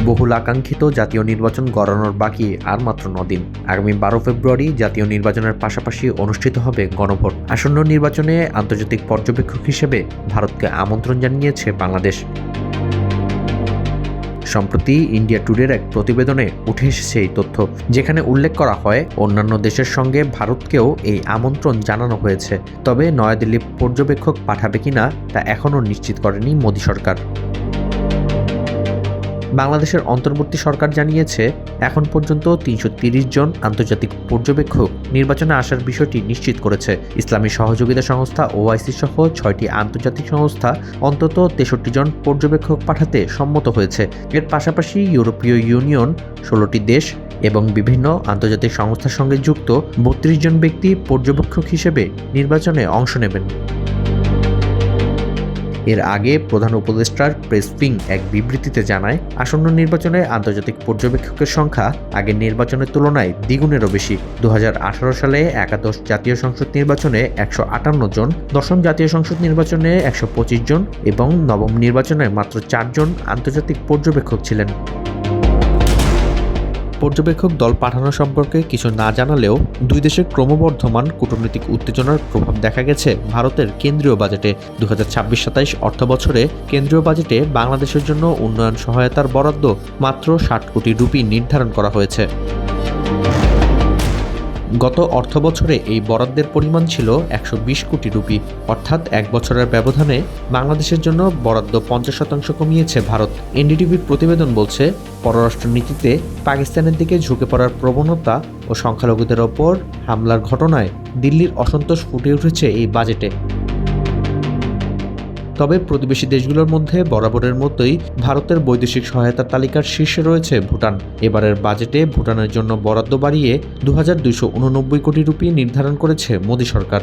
বহুল আকাঙ্ক্ষিত জাতীয় নির্বাচন গড়ানোর বাকি আর মাত্র 9 দিন। আগামী 12 ফেব্রুয়ারি জাতীয় নির্বাচনের পাশাপাশি অনুষ্ঠিত হবে গণভোট। আসন্ন নির্বাচনে আন্তর্জাতিক পর্যবেক্ষক হিসেবে ভারতকে আমন্ত্রণ জানিয়েছে বাংলাদেশ। সম্প্রতি ইন্ডিয়া টুডের এক প্রতিবেদনে উঠে এসেছে এই তথ্য, যেখানে উল্লেখ করা হয় অন্যান্য দেশের সঙ্গে ভারতকেও এই আমন্ত্রণ জানানো হয়েছে। তবে নয়াদিল্লি পর্যবেক্ষক পাঠাবে কিনা তা এখনও নিশ্চিত করেনি মোদি সরকার। বাংলাদেশের অন্তর্বর্তী সরকার জানিয়েছে এখন পর্যন্ত 330 জন আন্তর্জাতিক পর্যবেক্ষক নির্বাচনে আসার বিষয়টি নিশ্চিত করেছে। ইসলামী সহযোগিতা সংস্থা OIC সহ 6টি আন্তর্জাতিক সংস্থা অন্তত 63 জন পর্যবেক্ষক পাঠাতে সম্মত হয়েছে। এর পাশাপাশি ইউরোপীয় ইউনিয়ন, 16টি দেশ এবং বিভিন্ন আন্তর্জাতিক সংস্থার সঙ্গে যুক্ত 32 জন ব্যক্তি পর্যবেক্ষক হিসেবে নির্বাচনে অংশ নেবেন। এর আগে প্রধান উপদেষ্টার প্রেস উইং এক বিবৃতিতে জানায়, আসন্ন নির্বাচনে আন্তর্জাতিক পর্যবেক্ষকের সংখ্যা আগের নির্বাচনের তুলনায় দ্বিগুণেরও বেশি। 2018 সালে একাদশ জাতীয় সংসদ নির্বাচনে 158 জন, দশম জাতীয় সংসদ নির্বাচনে 125 জন এবং নবম নির্বাচনে মাত্র 4 জন আন্তর্জাতিক পর্যবেক্ষক ছিলেন। পর্যবেক্ষক দল পাঠানো সম্পর্কে কিছু না জানালেও দুই দেশের ক্রমবর্ধমান কূটনৈতিক উত্তেজনার প্রভাব দেখা গেছে ভারতের কেন্দ্রীয় বাজেটে। 2026-27 অর্থবছরে কেন্দ্রীয় বাজেটে বাংলাদেশের জন্য উন্নয়ন সহায়তার বরাদ্দ মাত্র 60 কোটি রুপি নির্ধারণ করা হয়েছে। গত অর্থবছরে এই বরাদ্দের পরিমাণ ছিল 120 কোটি রুপি, অর্থাৎ এক বছরের ব্যবধানে বাংলাদেশের জন্য বরাদ্দ 50% কমিয়েছে ভারত। এনডিটিভির প্রতিবেদন বলছে, পররাষ্ট্রনীতিতে পাকিস্তানের দিকে ঝুঁকে পড়ার প্রবণতা ও সংখ্যালঘুদের ওপর হামলার ঘটনায় দিল্লির অসন্তোষ ফুটে উঠেছে এই বাজেটে। তবে প্রতিবেশী দেশগুলোর মধ্যে বরাবরের মতোই ভারতের বৈদেশিক সহায়তার তালিকার শীর্ষে রয়েছে ভুটান। এবারের বাজেটে ভুটানের জন্য বরাদ্দ বাড়িয়ে 2289 কোটি রুপি নির্ধারণ করেছে মোদি সরকার।